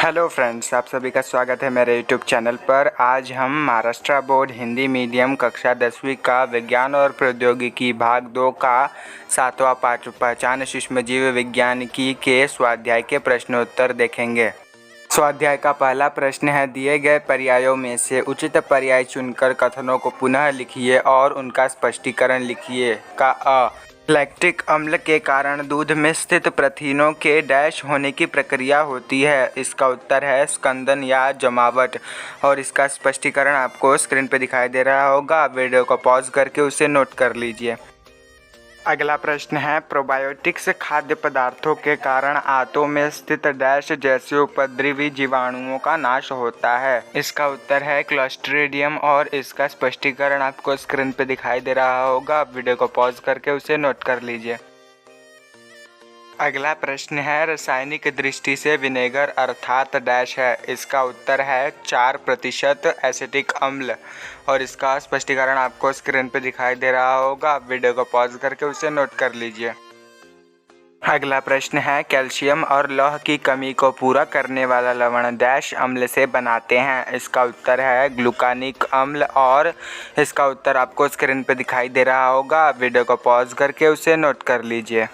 Hello friends, आप सभी का स्वागत है मेरे यूट्यूब चैनल पर। आज हम महाराष्ट्र बोर्ड हिंदी मीडियम कक्षा 10वीं का विज्ञान और प्रौद्योगिकी भाग 2 का 7वां पाठ पहचान सूक्ष्मजीव विज्ञानिकी के स्वाध्याय के प्रश्नोत्तर देखेंगे। स्वाध्याय का पहला प्रश्न है, दिए गए पर्यायों में से उचित पर्याय चुनकर कथनों को पुनः लिखिए और उनका स्पष्टीकरण लिखिए। का अ लैक्टिक अम्ल के कारण दूध में स्थित प्रथिनों के डैश होने की प्रक्रिया होती है। इसका उत्तर है स्कंदन या जमावट, और इसका स्पष्टीकरण आपको स्क्रीन पर दिखाई दे रहा होगा। आप वीडियो को पॉज करके उसे नोट कर लीजिए। अगला प्रश्न है, प्रोबायोटिक्स खाद्य पदार्थों के कारण आंतों में स्थित डैश जैसे उपद्रवी जीवाणुओं का नाश होता है। इसका उत्तर है क्लोस्ट्रीडियम, और इसका स्पष्टीकरण आपको स्क्रीन पे दिखाई दे रहा होगा। आप वीडियो को पॉज करके उसे नोट कर लीजिए। अगला प्रश्न है, रासायनिक दृष्टि से विनेगर अर्थात डैश है। इसका उत्तर है 4% एसिटिक अम्ल, और इसका स्पष्टीकरण आपको स्क्रीन पर दिखाई दे रहा होगा। आप वीडियो को पॉज करके उसे नोट कर लीजिए। अगला प्रश्न है, कैल्शियम और लौह की कमी को पूरा करने वाला लवण डैश अम्ल से बनाते हैं। इसका उत्तर है ग्लूकानिक अम्ल, और इसका उत्तर आपको स्क्रीन पर दिखाई दे रहा होगा। आप वीडियो को पॉज करके उसे नोट कर लीजिए।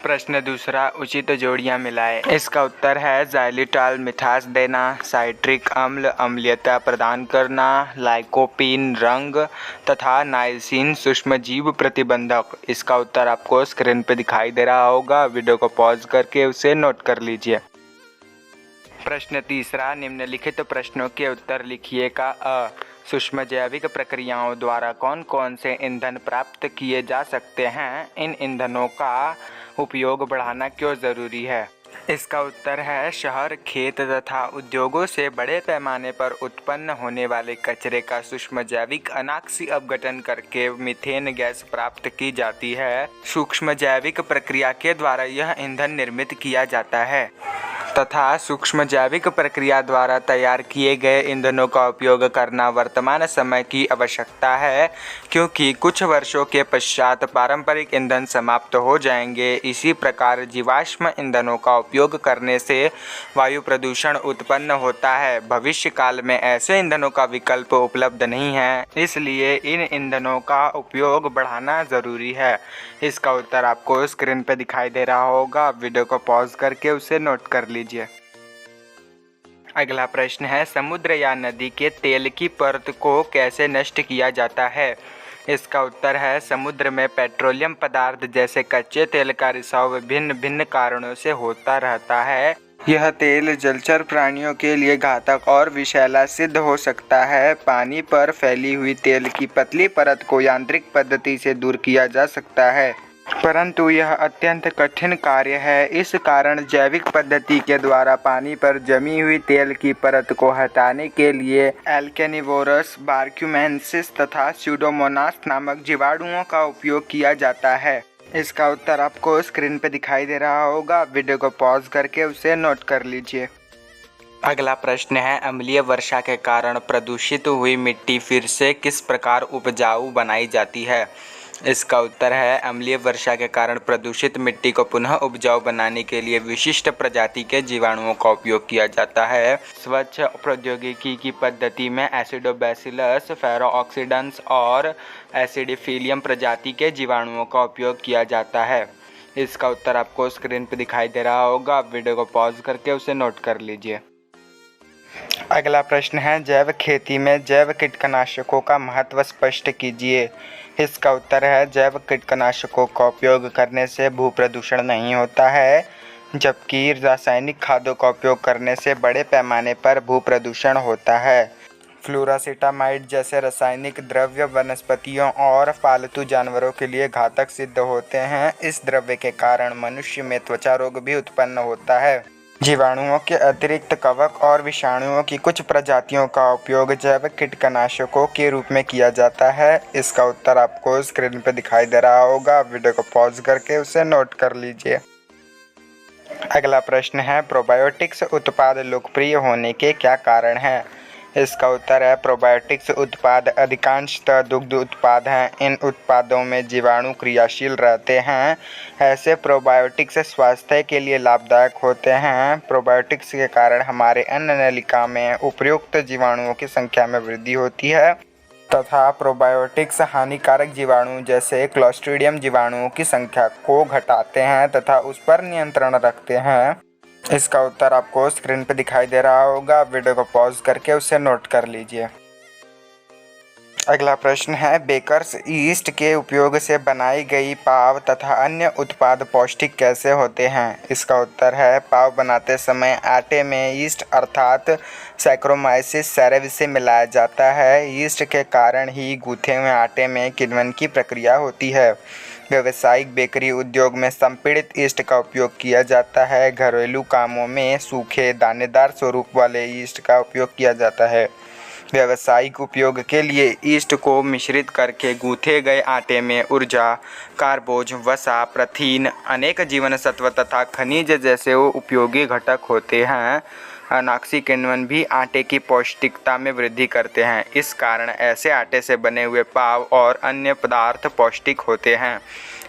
प्रश्न दूसरा, उचित जोड़ियां मिलाएं। इसका उत्तर है जाइलिटॉल मिठास देना, साइट्रिक अम्ल अम्लीयता प्रदान करना, लाइकोपीन रंग तथा नाइसिन सूक्ष्मजीव प्रतिबंधक। इसका उत्तर आपको स्क्रीन पर दिखाई दे रहा होगा। वीडियो को पॉज करके उसे नोट कर लीजिए। प्रश्न तीसरा, निम्नलिखित प्रश्नों के उत्तर लिखिए। का अ सूक्ष्म जैविक प्रक्रियाओं द्वारा कौन कौन से ईंधन प्राप्त किए जा सकते हैं? इन ईंधनों का उपयोग बढ़ाना क्यों जरूरी है? इसका उत्तर है शहर, खेत तथा उद्योगों से बड़े पैमाने पर उत्पन्न होने वाले कचरे का सूक्ष्म जैविक अनाक्सी अपघटन करके मीथेन गैस प्राप्त की जाती है। सूक्ष्म जैविक प्रक्रिया के द्वारा यह ईंधन निर्मित किया जाता है तथा सूक्ष्म जैविक प्रक्रिया द्वारा तैयार किए गए ईंधनों का उपयोग करना वर्तमान समय की आवश्यकता है, क्योंकि कुछ वर्षों के पश्चात पारंपरिक ईंधन समाप्त हो जाएंगे। इसी प्रकार जीवाश्म ईंधनों का उपयोग करने से वायु प्रदूषण उत्पन्न होता है। भविष्य काल में ऐसे ईंधनों का विकल्प उपलब्ध नहीं है, इसलिए इन ईंधनों का उपयोग बढ़ाना जरूरी है। इसका उत्तर आपको स्क्रीन पर दिखाई दे रहा होगा। वीडियो को पॉज करके उसे नोट कर लीजिए। अगला प्रश्न है, समुद्र या नदी के तेल की परत को कैसे नष्ट किया जाता है? इसका उत्तर है समुद्र में पेट्रोलियम पदार्थ जैसे कच्चे तेल का रिसाव विभिन्न भिन्न कारणों से होता रहता है। यह तेल जलचर प्राणियों के लिए घातक और विषैला सिद्ध हो सकता है। पानी पर फैली हुई तेल की पतली परत को यांत्रिक पद्धति से दूर किया जा सकता है, परंतु यह अत्यंत कठिन कार्य है। इस कारण जैविक पद्धति के द्वारा पानी पर जमी हुई तेल की परत को हटाने के लिए एल्केनिवोरस, बार्क्यूमेंसिस तथा स्यूडोमोनास नामक जीवाणुओं का उपयोग किया जाता है। इसका उत्तर आपको स्क्रीन पर दिखाई दे रहा होगा। वीडियो को पॉज करके उसे नोट कर लीजिए। अगला प्रश्न है, अम्लीय वर्षा के कारण प्रदूषित हुई मिट्टी फिर से किस प्रकार उपजाऊ बनाई जाती है? इसका उत्तर है अम्लीय वर्षा के कारण प्रदूषित मिट्टी को पुनः उपजाऊ बनाने के लिए विशिष्ट प्रजाति के जीवाणुओं का उपयोग किया जाता है। स्वच्छ प्रौद्योगिकी की पद्धति में एसिडोबैसिलस, फेरोऑक्सीडेंस और एसिडिफिलियम प्रजाति के जीवाणुओं का उपयोग किया जाता है। इसका उत्तर आपको स्क्रीन पर दिखाई दे रहा होगा। आप वीडियो को पॉज करके उसे नोट कर लीजिए। अगला प्रश्न है, जैव खेती में जैव कीटनाशकों का महत्व स्पष्ट कीजिए। इसका उत्तर है जैव कीटनाशकों का उपयोग करने से भू प्रदूषण नहीं होता है, जबकि रासायनिक खादों का उपयोग करने से बड़े पैमाने पर भू प्रदूषण होता है। फ्लोरासिटामाइड जैसे रासायनिक द्रव्य वनस्पतियों और पालतू जानवरों के लिए घातक सिद्ध होते हैं। इस द्रव्य के कारण मनुष्य में त्वचा रोग भी उत्पन्न होता है। जीवाणुओं के अतिरिक्त कवक और विषाणुओं की कुछ प्रजातियों का उपयोग जैव कीटनाशकों के रूप में किया जाता है। इसका उत्तर आपको स्क्रीन पर दिखाई दे रहा होगा। वीडियो को पॉज करके उसे नोट कर लीजिए। अगला प्रश्न है, प्रोबायोटिक्स उत्पाद लोकप्रिय होने के क्या कारण हैं? इसका उत्तर है प्रोबायोटिक्स उत्पाद अधिकांशतः दुग्ध उत्पाद हैं। इन उत्पादों में जीवाणु क्रियाशील रहते हैं। ऐसे प्रोबायोटिक्स स्वास्थ्य के लिए लाभदायक होते हैं। प्रोबायोटिक्स के कारण हमारे अन्न नलिका में उपयुक्त जीवाणुओं की संख्या में वृद्धि होती है तथा प्रोबायोटिक्स हानिकारक जीवाणु जैसे क्लोस्ट्रीडियम जीवाणुओं की संख्या को घटाते हैं तथा उस पर नियंत्रण रखते हैं। इसका उत्तर आपको स्क्रीन पर दिखाई दे रहा होगा। वीडियो को पॉज करके उसे नोट कर लीजिए। अगला प्रश्न है, बेकर्स यीस्ट के उपयोग से बनाई गई पाव तथा अन्य उत्पाद पौष्टिक कैसे होते हैं? इसका उत्तर है, पाव बनाते समय आटे में यीस्ट अर्थात सैक्रोमाइसिस सेरेविस मिलाया जाता है। यीस्ट के कारण ही गूथे हुए आटे में किण्वन की प्रक्रिया होती है। व्यावसायिक बेकरी उद्योग में संपीड़ित यीस्ट का उपयोग किया जाता है। घरेलू कामों में सूखे दानेदार स्वरूप वाले यीस्ट का उपयोग किया जाता है। व्यावसायिक उपयोग के लिए यीस्ट को मिश्रित करके गूथे गए आटे में ऊर्जा, कार्बोज, वसा, प्रथिन, अनेक जीवनसत्व तथा खनिज जैसे उपयोगी घटक होते हैं। अनाक्सी किण्वन भी आटे की पौष्टिकता में वृद्धि करते हैं। इस कारण ऐसे आटे से बने हुए पाव और अन्य पदार्थ पौष्टिक होते हैं।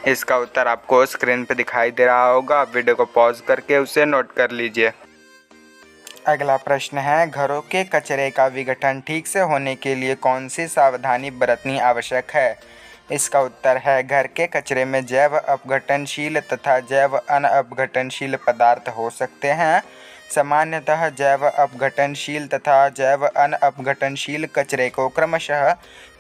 इसका उत्तर आपको स्क्रीन पर दिखाई दे रहा होगा। वीडियो को पॉज करके उसे नोट कर लीजिए। अगला प्रश्न है, घरों के कचरे का विघटन ठीक से होने के लिए कौन सी सावधानी बरतनी आवश्यक है? इसका उत्तर है, घर के कचरे में जैव अपघटनशील तथा जैव अनअपघटनशील पदार्थ हो सकते हैं। सामान्यतः जैव अपघटनशील तथा जैव अनअपघटनशील कचरे को क्रमशः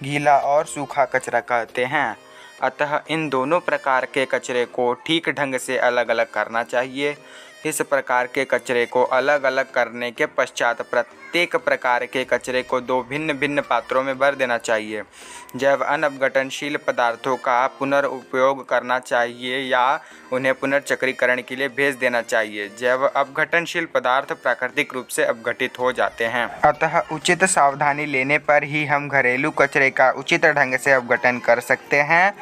गीला और सूखा कचरा कहते हैं। अतः इन दोनों प्रकार के कचरे को ठीक ढंग से अलग अलग करना चाहिए। इस प्रकार के कचरे को अलग अलग करने के पश्चात प्रत्येक प्रकार के कचरे को 2 भिन्न भिन्न पात्रों में भर देना चाहिए। जैव अनअपघटनशील पदार्थों का पुनर्उपयोग करना चाहिए या उन्हें पुनर्चक्रीकरण के लिए भेज देना चाहिए। जैव अपघटनशील पदार्थ प्राकृतिक रूप से अपघटित हो जाते हैं। अतः उचित सावधानी लेने पर ही हम घरेलू कचरे का उचित ढंग से अपघटन कर सकते हैं।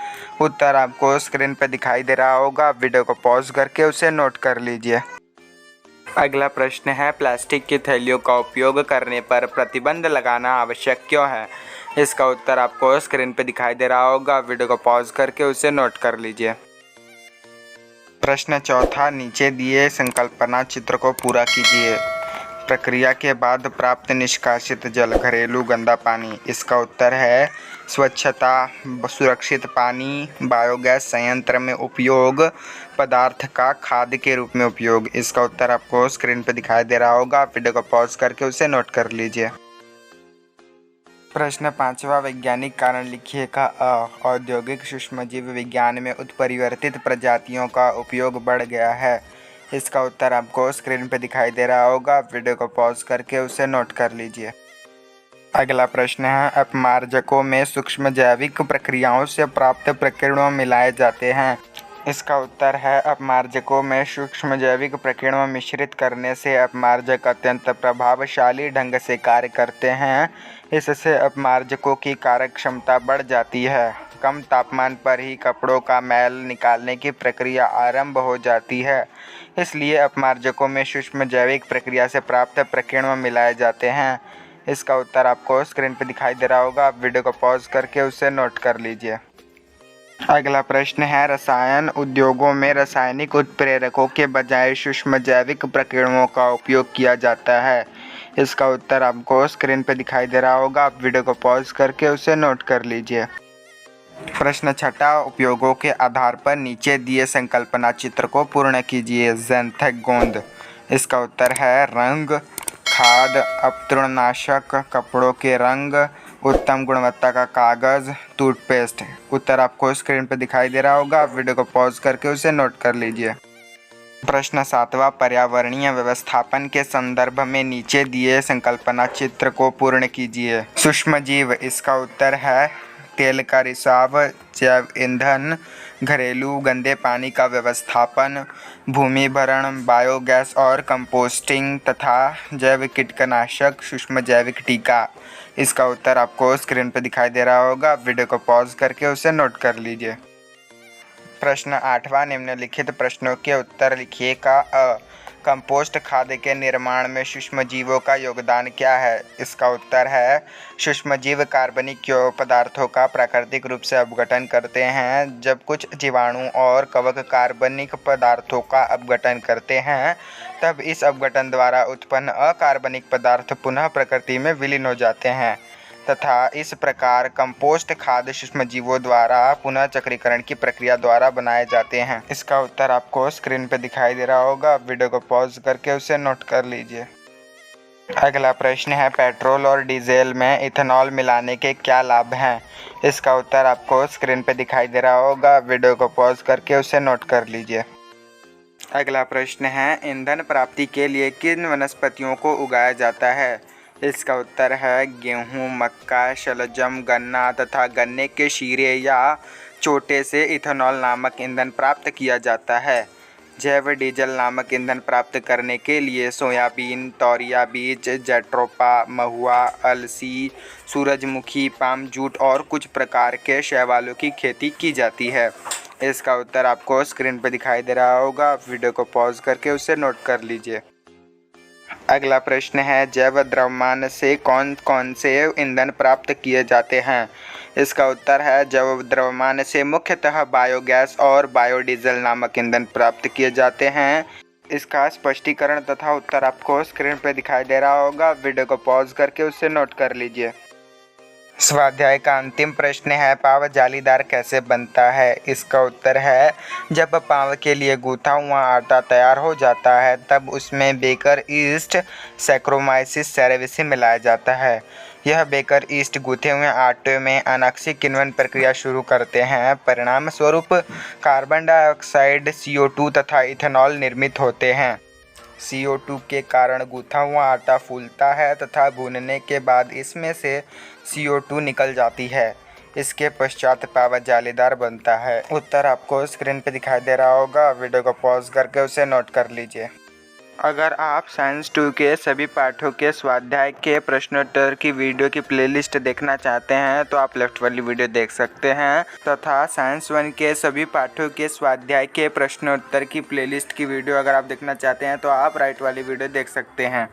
उत्तर आपको स्क्रीन पर दिखाई दे रहा होगा। वीडियो को पॉज करके उसे नोट कर लीजिए। अगला प्रश्न है, प्लास्टिक की थैलियों का उपयोग करने पर प्रतिबंध लगाना आवश्यक क्यों है? इसका उत्तर आपको स्क्रीन पर दिखाई दे रहा होगा। वीडियो को पॉज करके उसे नोट कर लीजिए। प्रश्न चौथा, नीचे दिए संकल्पना चित्र को पूरा कीजिए। प्रक्रिया के बाद प्राप्त निष्कासित जल, घरेलू गंदा पानी। इसका उत्तर है स्वच्छता, सुरक्षित पानी, बायोगैस संयंत्र में उपयोग, पदार्थ का खाद के रूप में उपयोग। इसका उत्तर आपको स्क्रीन पर दिखाई दे रहा होगा। वीडियो को पॉज करके उसे नोट कर लीजिए। प्रश्न पांचवा, वैज्ञानिक कारण लिखिए का औद्योगिक सूक्ष्मजीव विज्ञान में उत्परिवर्तित प्रजातियों का उपयोग बढ़ गया है। इसका उत्तर आपको स्क्रीन पर दिखाई दे रहा होगा। वीडियो को पॉज करके उसे नोट कर लीजिए। अगला प्रश्न है, अपमार्जकों में सूक्ष्म जैविक प्रक्रियाओं से प्राप्त प्रकीर्णों मिलाए जाते हैं। इसका उत्तर है, अपमार्जकों में सूक्ष्म जैविक प्रकीर्णों मिश्रित करने से अपमार्जक अत्यंत प्रभावशाली ढंग से कार्य करते हैं। इससे अपमार्जकों की कारक क्षमता बढ़ जाती है। कम तापमान पर ही कपड़ों का मैल निकालने की प्रक्रिया आरंभ हो जाती है। इसलिए अपमार्जकों में सूक्ष्म जैविक प्रक्रिया से प्राप्त प्रकीर्णों मिलाए जाते हैं। इसका उत्तर आपको स्क्रीन पर दिखाई दे रहा होगा। वीडियो को पॉज करके उसे नोट कर लीजिए। अगला प्रश्न है, रसायन उद्योगों में रासायनिक उत्प्रेरकों के बजाय सूक्ष्म जैविक प्रकीर्णों का उपयोग किया जाता है। इसका उत्तर आपको स्क्रीन पर दिखाई दे रहा होगा। आप वीडियो को पॉज करके उसे नोट कर लीजिए। प्रश्न छठा, उपयोगों के आधार पर नीचे दिए संकल्पना चित्र को पूर्ण कीजिए। ज़ैंथेक गोंद। इसका उत्तर है रंग, खाद, अपतृणनाशक, कपड़ों के रंग, उत्तम गुणवत्ता का कागज़, टूथपेस्ट। उत्तर आपको स्क्रीन पर दिखाई दे रहा होगा। वीडियो को पॉज करके उसे नोट कर लीजिए। प्रश्न सातवां, पर्यावरणीय व्यवस्थापन के संदर्भ में नीचे दिए संकल्पना चित्र को पूर्ण कीजिए। सूक्ष्मजीव। इसका उत्तर है तेल का रिसाव, जैव ईंधन, घरेलू गंदे पानी का व्यवस्थापन, भूमि भरण, बायोगैस और कंपोस्टिंग तथा जैव कीटनाशक, सूक्ष्म जैविक टीका। इसका उत्तर आपको स्क्रीन पर दिखाई दे रहा होगा। वीडियो को पॉज करके उसे नोट कर लीजिए। प्रश्न आठवां, निम्नलिखित प्रश्नों के उत्तर लिखिए का कंपोस्ट खाद के निर्माण में सूक्ष्मजीवों का योगदान क्या है? इसका उत्तर है सूक्ष्मजीव कार्बनिक पदार्थों का प्राकृतिक रूप से अपघटन करते हैं। जब कुछ जीवाणु और कवक कार्बनिक पदार्थों का अपघटन करते हैं तब इस अपघटन द्वारा उत्पन्न अकार्बनिक पदार्थ पुनः प्रकृति में विलीन हो जाते हैं तथा इस प्रकार कंपोस्ट खाद सूक्ष्मजीवों द्वारा पुनः चक्रीकरण की प्रक्रिया द्वारा बनाए जाते हैं। इसका उत्तर आपको स्क्रीन पर दिखाई दे रहा होगा। वीडियो को पॉज करके उसे नोट कर लीजिए। अगला प्रश्न है, पेट्रोल और डीजल में इथेनॉल मिलाने के क्या लाभ हैं? इसका उत्तर आपको स्क्रीन पे दिखाई दे रहा होगा। वीडियो को पॉज करके उसे नोट कर लीजिए। अगला प्रश्न है, ईंधन प्राप्ति के लिए किन वनस्पतियों को उगाया जाता है? इसका उत्तर है गेहूँ, मक्का, शलजम, गन्ना तथा गन्ने के शीरे या चोटे से इथेनॉल नामक ईंधन प्राप्त किया जाता है। जैव डीजल नामक ईंधन प्राप्त करने के लिए सोयाबीन, तोरिया बीज, जट्रोपा, महुआ, अलसी, सूरजमुखी, पाम, जूट और कुछ प्रकार के शैवालों की खेती की जाती है। इसका उत्तर आपको स्क्रीन पर दिखाई दे रहा होगा। वीडियो को पॉज करके उसे नोट कर लीजिए। अगला प्रश्न है, जैव द्रव्यमान से कौन कौन से ईंधन प्राप्त किए जाते हैं? इसका उत्तर है जैव द्रव्यमान से मुख्यतः बायोगैस और बायोडीजल नामक ईंधन प्राप्त किए जाते हैं। इसका स्पष्टीकरण तथा उत्तर आपको स्क्रीन पर दिखाई दे रहा होगा। वीडियो को पॉज करके उसे नोट कर लीजिए। स्वाध्याय का अंतिम प्रश्न है, पाव जालीदार कैसे बनता है? इसका उत्तर है जब पाव के लिए गूथा हुआ आटा तैयार हो जाता है तब उसमें बेकर ईस्ट सैक्रोमाइसिस सेरेविसिम मिलाया जाता है। यह बेकर ईस्ट गूथे हुए आटे में अनाक्षिक किण्वन प्रक्रिया शुरू करते हैं। परिणाम स्वरूप कार्बन डाइऑक्साइड CO2 तथा इथेनॉल निर्मित होते हैं। CO2 के कारण गूथा हुआ आटा फूलता है तथा भूनने के बाद इसमें से CO2 निकल जाती है। इसके पश्चात पाव जालीदार बनता है। उत्तर आपको स्क्रीन पे दिखाई दे रहा होगा। वीडियो को पॉज करके उसे नोट कर लीजिए। अगर आप साइंस 2 के सभी पाठों के स्वाध्याय के प्रश्नोत्तर की वीडियो की प्लेलिस्ट देखना चाहते हैं तो आप लेफ्ट वाली वीडियो देख सकते हैं तथा साइंस 1 के सभी पाठों के स्वाध्याय के प्रश्नोत्तर की प्लेलिस्ट की वीडियो अगर आप देखना चाहते हैं तो आप राइट वाली वीडियो देख सकते हैं।